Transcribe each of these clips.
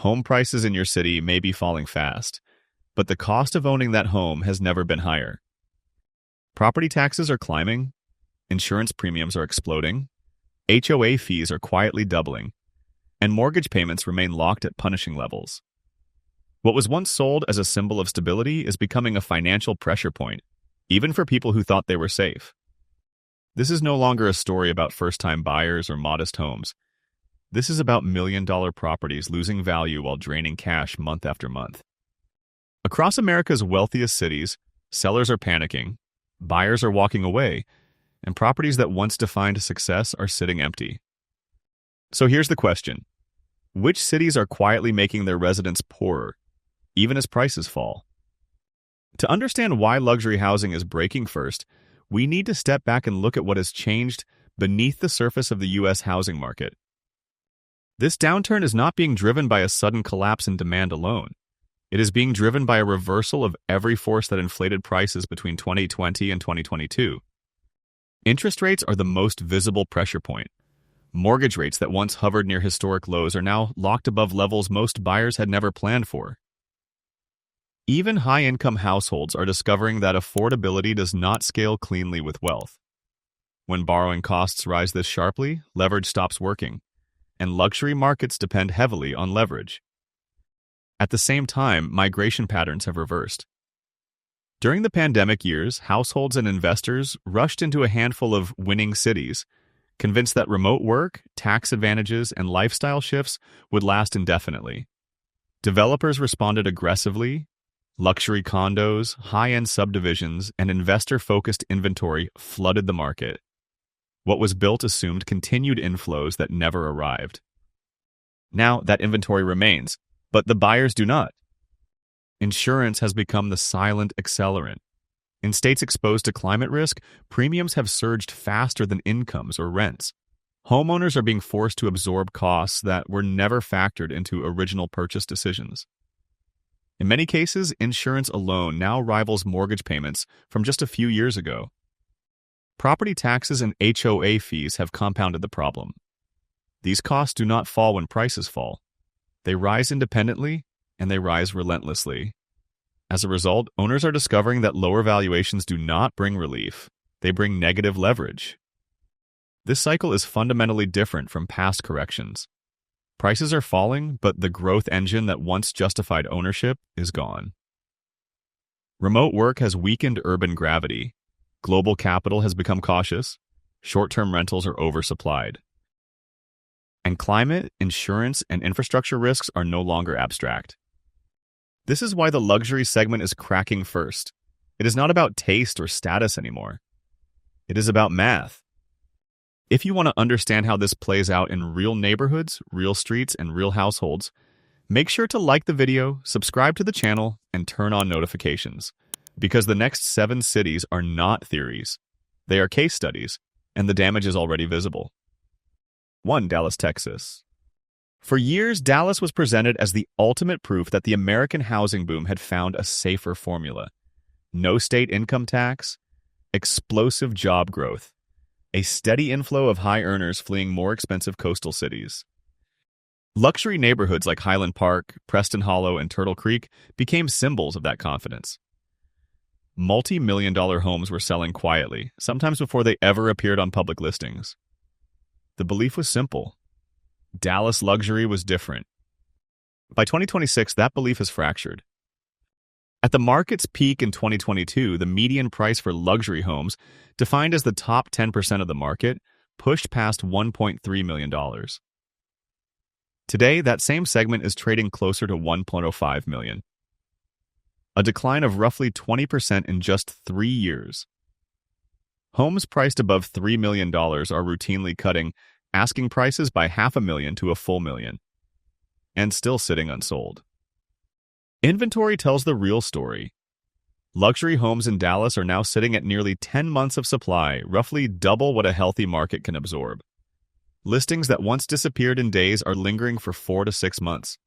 Home prices in your city may be falling fast, but the cost of owning that home has never been higher. Property taxes are climbing, insurance premiums are exploding, HOA fees are quietly doubling, and mortgage payments remain locked at punishing levels. What was once sold as a symbol of stability is becoming a financial pressure point, even for people who thought they were safe. This is no longer a story about first-time buyers or modest homes. This is about million-dollar properties losing value while draining cash month after month. Across America's wealthiest cities, sellers are panicking, buyers are walking away, and properties that once defined success are sitting empty. So here's the question. Which cities are quietly making their residents poorer, even as prices fall? To understand why luxury housing is breaking first, we need to step back and look at what has changed beneath the surface of the U.S. housing market. This downturn is not being driven by a sudden collapse in demand alone. It is being driven by a reversal of every force that inflated prices between 2020 and 2022. Interest rates are the most visible pressure point. Mortgage rates that once hovered near historic lows are now locked above levels most buyers had never planned for. Even high-income households are discovering that affordability does not scale cleanly with wealth. When borrowing costs rise this sharply, leverage stops working, and luxury markets depend heavily on leverage. At the same time, migration patterns have reversed. During the pandemic years, households and investors rushed into a handful of winning cities, convinced that remote work, tax advantages, and lifestyle shifts would last indefinitely. Developers responded aggressively. Luxury condos, high-end subdivisions, and investor-focused inventory flooded the market. What was built assumed continued inflows that never arrived. Now that inventory remains, but the buyers do not. Insurance has become the silent accelerant. In states exposed to climate risk, premiums have surged faster than incomes or rents. Homeowners are being forced to absorb costs that were never factored into original purchase decisions. In many cases, insurance alone now rivals mortgage payments from just a few years ago. Property taxes and HOA fees have compounded the problem. These costs do not fall when prices fall. They rise independently, and they rise relentlessly. As a result, owners are discovering that lower valuations do not bring relief. They bring negative leverage. This cycle is fundamentally different from past corrections. Prices are falling, but the growth engine that once justified ownership is gone. Remote work has weakened urban gravity. Global capital has become cautious. Short-term rentals are oversupplied. And climate, insurance, and infrastructure risks are no longer abstract. This is why the luxury segment is cracking first. It is not about taste or status anymore. It is about math. If you want to understand how this plays out in real neighborhoods, real streets, and real households, make sure to like the video, subscribe to the channel, and turn on notifications. Because the next 7 cities are not theories. They are case studies, and the damage is already visible. 1. Dallas, Texas. For years, Dallas was presented as the ultimate proof that the American housing boom had found a safer formula. No state income tax, explosive job growth, a steady inflow of high earners fleeing more expensive coastal cities. Luxury neighborhoods like Highland Park, Preston Hollow, and Turtle Creek became symbols of that confidence. Multi-million-dollar homes were selling quietly, sometimes before they ever appeared on public listings. The belief was simple. Dallas luxury was different. By 2026, that belief has fractured. At the market's peak in 2022, the median price for luxury homes, defined as the top 10% of the market, pushed past $1.3 million. Today, that same segment is trading closer to $1.05 million. A decline of roughly 20% in just 3 years. Homes priced above $3 million are routinely cutting asking prices by $500,000 to a full million, and still sitting unsold. Inventory tells the real story. Luxury homes in Dallas are now sitting at nearly 10 months of supply, roughly double what a healthy market can absorb. Listings that once disappeared in days are lingering for 4 to 6 months.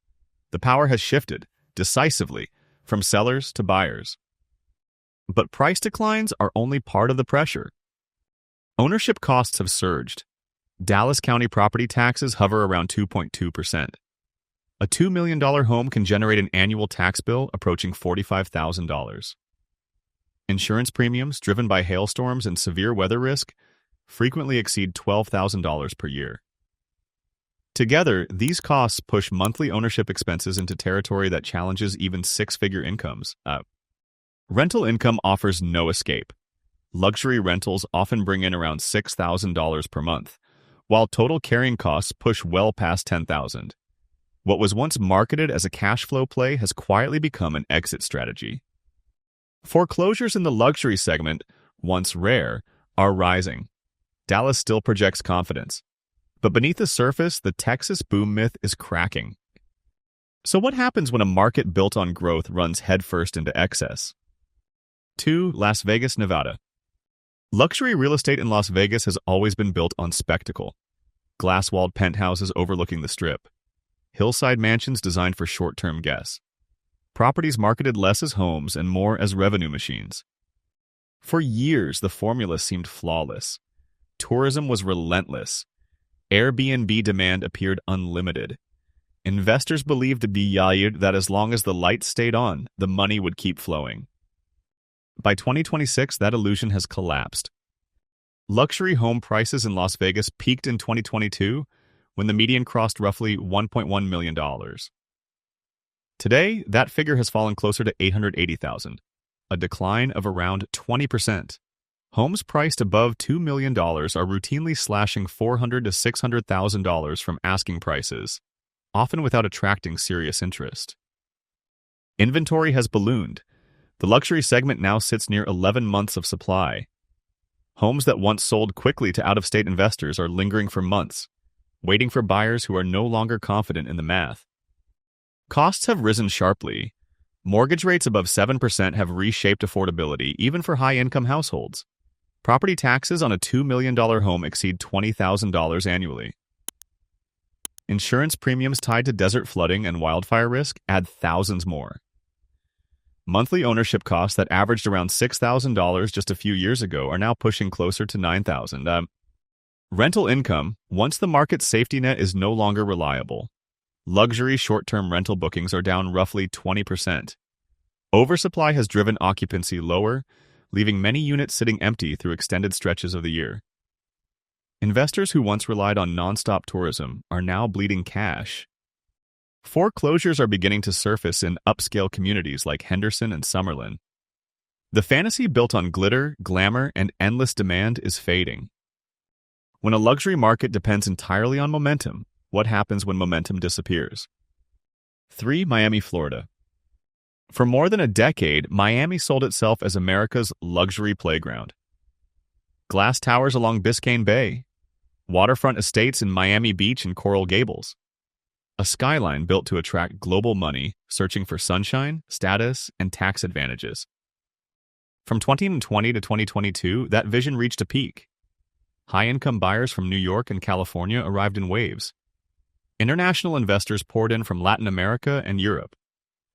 The power has shifted, decisively, from sellers to buyers. But price declines are only part of the pressure. Ownership costs have surged. Dallas County property taxes hover around 2.2%. A $2 million home can generate an annual tax bill approaching $45,000. Insurance premiums, driven by hailstorms and severe weather risk, frequently exceed $12,000 per year. Together, these costs push monthly ownership expenses into territory that challenges even six-figure incomes. Rental income offers no escape. Luxury rentals often bring in around $6,000 per month, while total carrying costs push well past $10,000. What was once marketed as a cash flow play has quietly become an exit strategy. Foreclosures in the luxury segment, once rare, are rising. Dallas still projects confidence. But beneath the surface, the Texas boom myth is cracking. So what happens when a market built on growth runs headfirst into excess? 2. Las Vegas, Nevada. Luxury real estate in Las Vegas has always been built on spectacle. Glass-walled penthouses overlooking the Strip. Hillside mansions designed for short-term guests. Properties marketed less as homes and more as revenue machines. For years, the formula seemed flawless. Tourism was relentless. Airbnb demand appeared unlimited. Investors believed that as long as the lights stayed on, the money would keep flowing. By 2026, that illusion has collapsed. Luxury home prices in Las Vegas peaked in 2022 when the median crossed roughly $1.1 million. Today, that figure has fallen closer to $880,000, a decline of around 20%. Homes priced above $2 million are routinely slashing $400,000 to $600,000 from asking prices, often without attracting serious interest. Inventory has ballooned. The luxury segment now sits near 11 months of supply. Homes that once sold quickly to out-of-state investors are lingering for months, waiting for buyers who are no longer confident in the math. Costs have risen sharply. Mortgage rates above 7% have reshaped affordability even for high-income households. Property taxes on a $2 million home exceed $20,000 annually. Insurance premiums tied to desert flooding and wildfire risk add thousands more. Monthly ownership costs that averaged around $6,000 just a few years ago are now pushing closer to $9,000. Rental income, once the market's safety net, is no longer reliable. Luxury short-term rental bookings are down roughly 20%. Oversupply has driven occupancy lower, leaving many units sitting empty through extended stretches of the year. Investors who once relied on nonstop tourism are now bleeding cash. Foreclosures are beginning to surface in upscale communities like Henderson and Summerlin. The fantasy built on glitter, glamour, and endless demand is fading. When a luxury market depends entirely on momentum, what happens when momentum disappears? 3. Miami, Florida. For more than a decade, Miami sold itself as America's luxury playground. Glass towers along Biscayne Bay, waterfront estates in Miami Beach and Coral Gables, a skyline built to attract global money searching for sunshine, status, and tax advantages. From 2020 to 2022, that vision reached a peak. High-income buyers from New York and California arrived in waves. International investors poured in from Latin America and Europe.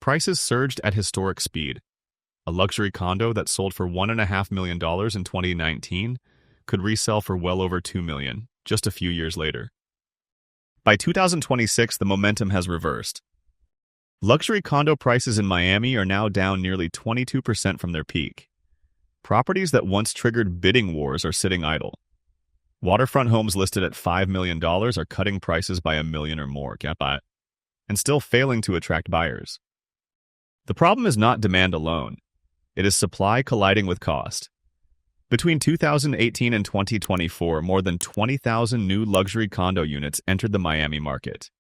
Prices surged at historic speed. A luxury condo that sold for $1.5 million in 2019 could resell for well over $2 million just a few years later. By 2026, the momentum has reversed. Luxury condo prices in Miami are now down nearly 22% from their peak. Properties that once triggered bidding wars are sitting idle. Waterfront homes listed at $5 million are cutting prices by $1 million or more, and still failing to attract buyers. The problem is not demand alone. It is supply colliding with cost. Between 2018 and 2024, more than 20,000 new luxury condo units entered the Miami market.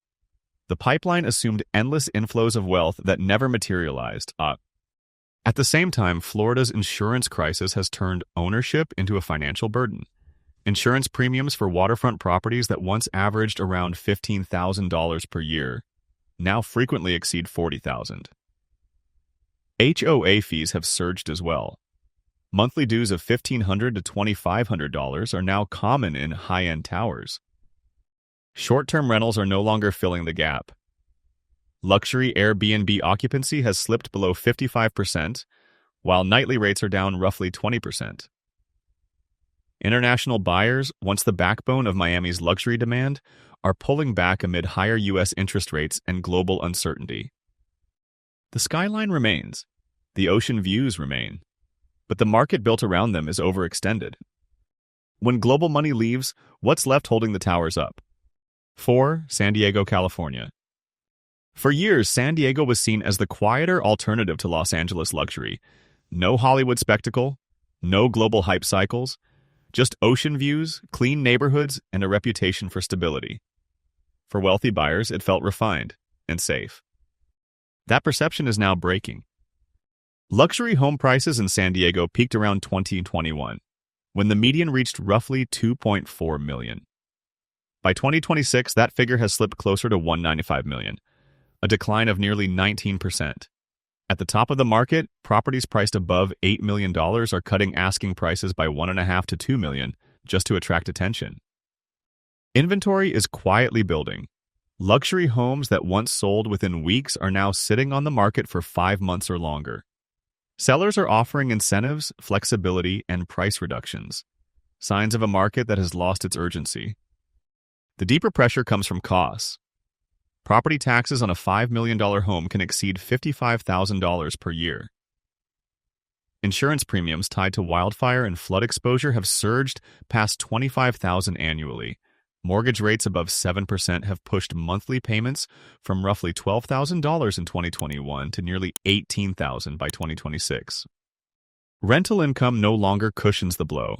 The pipeline assumed endless inflows of wealth that never materialized. At the same time, Florida's insurance crisis has turned ownership into a financial burden. Insurance premiums for waterfront properties that once averaged around $15,000 per year now frequently exceed $40,000. HOA fees have surged as well. Monthly dues of $1,500 to $2,500 are now common in high-end towers. Short-term rentals are no longer filling the gap. Luxury Airbnb occupancy has slipped below 55%, while nightly rates are down roughly 20%. International buyers, once the backbone of Miami's luxury demand, are pulling back amid higher U.S. interest rates and global uncertainty. The skyline remains, the ocean views remain, but the market built around them is overextended. When global money leaves, what's left holding the towers up? 4. San Diego, California. For years, San Diego was seen as the quieter alternative to Los Angeles luxury. No Hollywood spectacle, no global hype cycles, just ocean views, clean neighborhoods, and a reputation for stability. For wealthy buyers, it felt refined and safe. That perception is now breaking. Luxury home prices in San Diego peaked around 2021, when the median reached roughly $2.4 million. By 2026, that figure has slipped closer to $195 million, a decline of nearly 19%. At the top of the market, properties priced above $8 million are cutting asking prices by $1.5 to $2 million just to attract attention. Inventory is quietly building. Luxury homes that once sold within weeks are now sitting on the market for 5 months or longer. Sellers are offering incentives, flexibility, and price reductions, signs of a market that has lost its urgency. The deeper pressure comes from costs. Property taxes on a $5 million home can exceed $55,000 per year. Insurance premiums tied to wildfire and flood exposure have surged past $25,000 annually. Mortgage rates above 7% have pushed monthly payments from roughly $12,000 in 2021 to nearly $18,000 by 2026. Rental income no longer cushions the blow.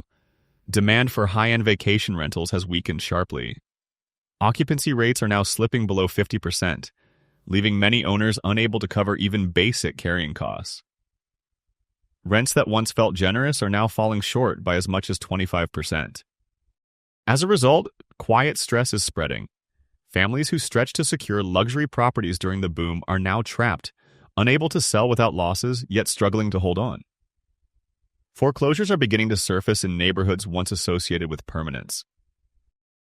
Demand for high-end vacation rentals has weakened sharply. Occupancy rates are now slipping below 50%, leaving many owners unable to cover even basic carrying costs. Rents that once felt generous are now falling short by as much as 25%. As a result, quiet stress is spreading. Families who stretched to secure luxury properties during the boom are now trapped, unable to sell without losses, yet struggling to hold on. Foreclosures are beginning to surface in neighborhoods once associated with permanence.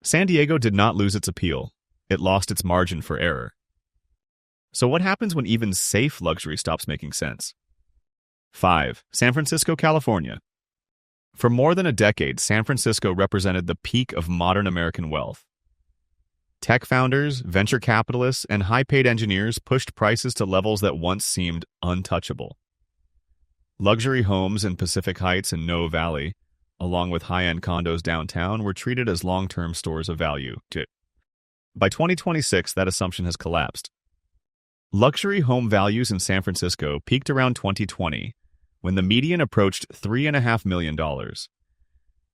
San Diego did not lose its appeal. It lost its margin for error. So what happens when even safe luxury stops making sense? 5. San Francisco, California. For more than a decade, San Francisco represented the peak of modern American wealth. Tech founders, venture capitalists, and high-paid engineers pushed prices to levels that once seemed untouchable. Luxury homes in Pacific Heights and Noe Valley, along with high-end condos downtown, were treated as long-term stores of value. By 2026, that assumption has collapsed. Luxury home values in San Francisco peaked around 2020, when the median approached $3.5 million.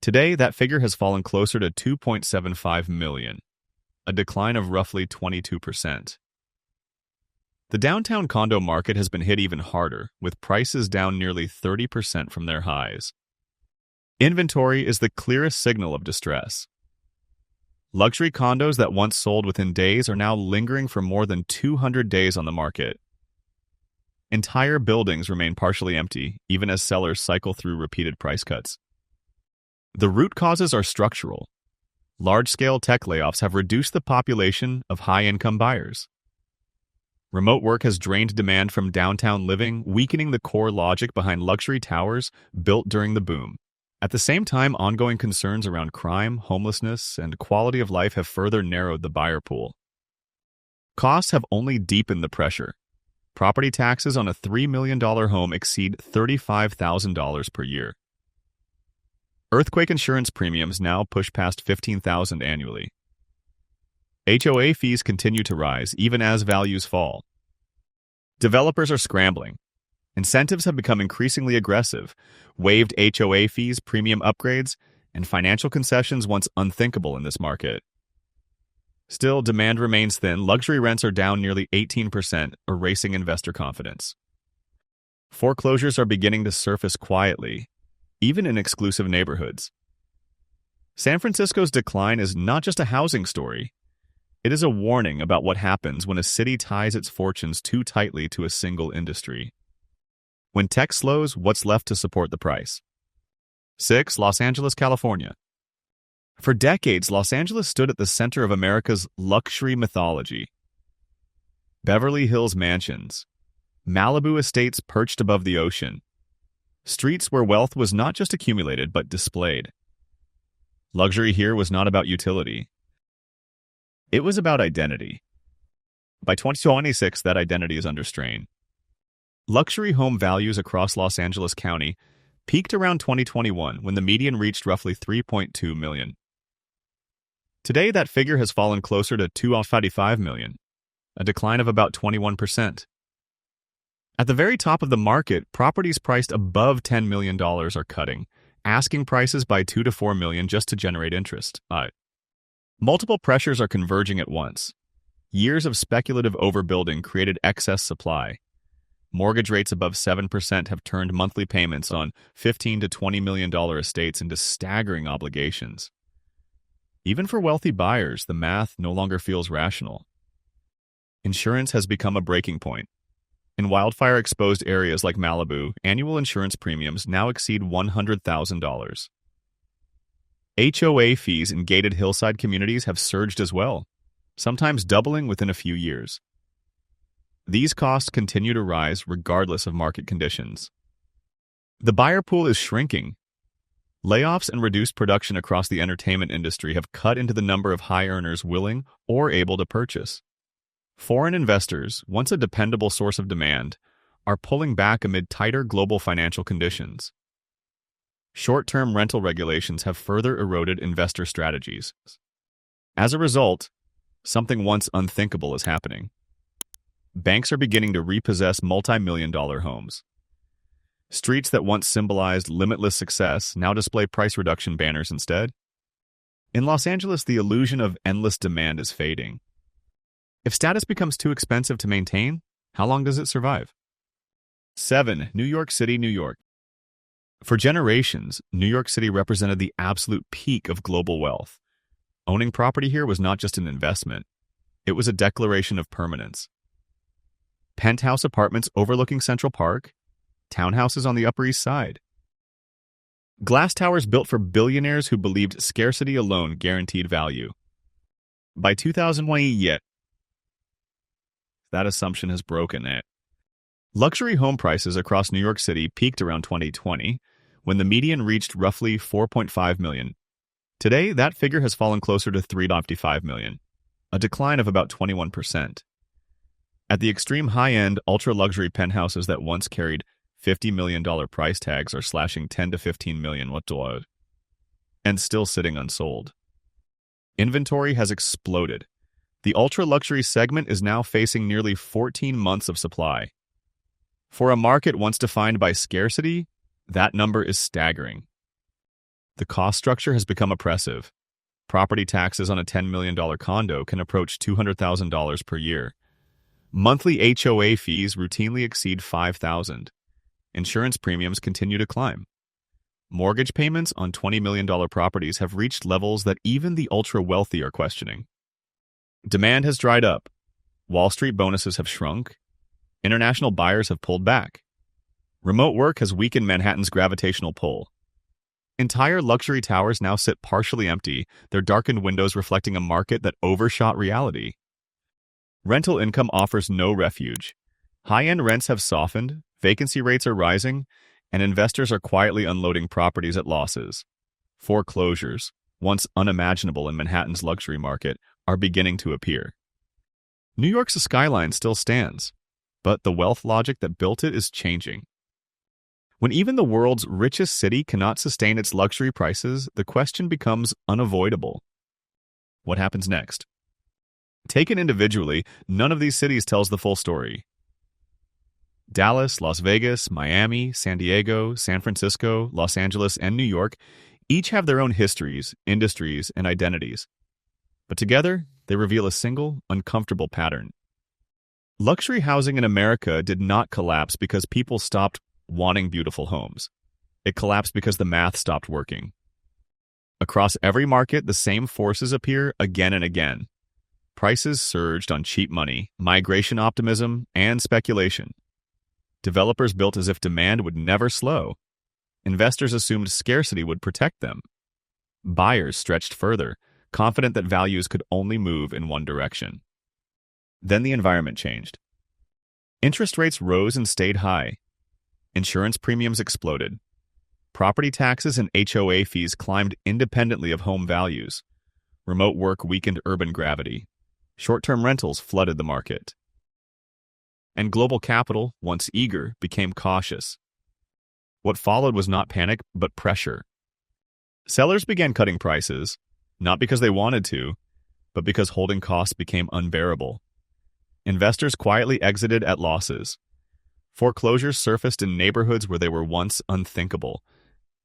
Today, that figure has fallen closer to $2.75 million, a decline of roughly 22%. The downtown condo market has been hit even harder, with prices down nearly 30% from their highs. Inventory is the clearest signal of distress. Luxury condos that once sold within days are now lingering for more than 200 days on the market. Entire buildings remain partially empty, even as sellers cycle through repeated price cuts. The root causes are structural. Large-scale tech layoffs have reduced the population of high-income buyers. Remote work has drained demand from downtown living, weakening the core logic behind luxury towers built during the boom. At the same time, ongoing concerns around crime, homelessness, and quality of life have further narrowed the buyer pool. Costs have only deepened the pressure. Property taxes on a $3 million home exceed $35,000 per year. Earthquake insurance premiums now push past $15,000 annually. HOA fees continue to rise even as values fall. Developers are scrambling. Incentives have become increasingly aggressive. Waived HOA fees, premium upgrades, and financial concessions once unthinkable in this market. Still, demand remains thin. Luxury rents are down nearly 18%, erasing investor confidence. Foreclosures are beginning to surface quietly, even in exclusive neighborhoods. San Francisco's decline is not just a housing story. It is a warning about what happens when a city ties its fortunes too tightly to a single industry. When tech slows, what's left to support the price? 6. Los Angeles, California. For decades, Los Angeles stood at the center of America's luxury mythology. Beverly Hills mansions, Malibu estates perched above the ocean, streets where wealth was not just accumulated but displayed. Luxury here was not about utility. It was about identity. By 2026, that identity is under strain. Luxury home values across Los Angeles County peaked around 2021 when the median reached roughly 3.2 million. Today, that figure has fallen closer to 2.55 million, a decline of about 21%. At the very top of the market, properties priced above $10 million are cutting, asking prices by 2 to 4 million just to generate interest. Multiple pressures are converging at once. Years of speculative overbuilding created excess supply. Mortgage rates above 7% have turned monthly payments on $15 to $20 million estates into staggering obligations. Even for wealthy buyers, the math no longer feels rational. Insurance has become a breaking point. In wildfire-exposed areas like Malibu, annual insurance premiums now exceed $100,000. HOA fees in gated hillside communities have surged as well, sometimes doubling within a few years. These costs continue to rise regardless of market conditions. The buyer pool is shrinking. Layoffs and reduced production across the entertainment industry have cut into the number of high earners willing or able to purchase. Foreign investors, once a dependable source of demand, are pulling back amid tighter global financial conditions. Short-term rental regulations have further eroded investor strategies. As a result, something once unthinkable is happening. Banks are beginning to repossess multi-million-dollar homes. Streets that once symbolized limitless success now display price reduction banners instead. In Los Angeles, the illusion of endless demand is fading. If status becomes too expensive to maintain, how long does it survive? 7. New York City, New York. For generations, New York City represented the absolute peak of global wealth. Owning property here was not just an investment, it was a declaration of permanence. Penthouse apartments overlooking Central Park, townhouses on the Upper East Side. Glass towers built for billionaires who believed scarcity alone guaranteed value. By 2001, yet, that assumption has broken. Luxury home prices across New York City peaked around 2020, when the median reached roughly 4.5 million. Today, that figure has fallen closer to 3.5 million, a decline of about 21%. At the extreme high-end, ultra-luxury penthouses that once carried $50 million price tags are slashing 10 to 15 million and still sitting unsold. Inventory has exploded. The ultra-luxury segment is now facing nearly 14 months of supply. For a market once defined by scarcity, that number is staggering. The cost structure has become oppressive. Property taxes on a $10 million condo can approach $200,000 per year. Monthly HOA fees routinely exceed $5,000. Insurance premiums continue to climb. Mortgage payments on $20 million properties have reached levels that even the ultra-wealthy are questioning. Demand has dried up. Wall Street bonuses have shrunk. International buyers have pulled back. Remote work has weakened Manhattan's gravitational pull. Entire luxury towers now sit partially empty, their darkened windows reflecting a market that overshot reality. Rental income offers no refuge. High-end rents have softened, vacancy rates are rising, and investors are quietly unloading properties at losses. Foreclosures, once unimaginable in Manhattan's luxury market, are beginning to appear. New York's skyline still stands, but the wealth logic that built it is changing. When even the world's richest city cannot sustain its luxury prices, the question becomes unavoidable. What happens next? Taken individually, none of these cities tells the full story. Dallas, Las Vegas, Miami, San Diego, San Francisco, Los Angeles, and New York each have their own histories, industries, and identities. But together, they reveal a single, uncomfortable pattern. Luxury housing in America did not collapse because people stopped wanting beautiful homes. It collapsed because the math stopped working. Across every market, the same forces appear again and again. Prices surged on cheap money, migration optimism, and speculation. Developers built as if demand would never slow. Investors assumed scarcity would protect them. Buyers stretched further, confident that values could only move in one direction. Then the environment changed. Interest rates rose and stayed high. Insurance premiums exploded. Property taxes and HOA fees climbed independently of home values. Remote work weakened urban gravity. Short-term rentals flooded the market. And global capital, once eager, became cautious. What followed was not panic, but pressure. Sellers began cutting prices, not because they wanted to, but because holding costs became unbearable. Investors quietly exited at losses. Foreclosures surfaced in neighborhoods where they were once unthinkable,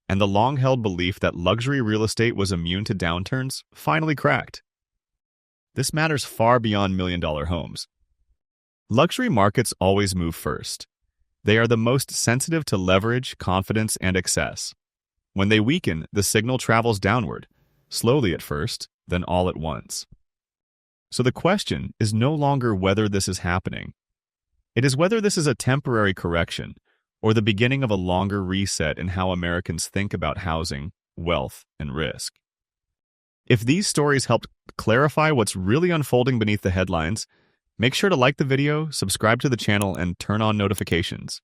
and the long-held belief that luxury real estate was immune to downturns finally cracked. This matters far beyond million-dollar homes. Luxury markets always move first. They are the most sensitive to leverage, confidence, and excess. When they weaken, the signal travels downward, slowly at first, then all at once. So the question is no longer whether this is happening. It is whether this is a temporary correction or the beginning of a longer reset in how Americans think about housing, wealth, and risk. If these stories helped clarify what's really unfolding beneath the headlines, make sure to like the video, subscribe to the channel, and turn on notifications.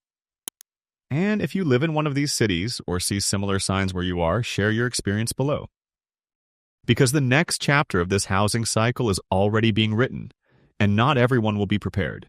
And if you live in one of these cities or see similar signs where you are, share your experience below. Because the next chapter of this housing cycle is already being written, and not everyone will be prepared.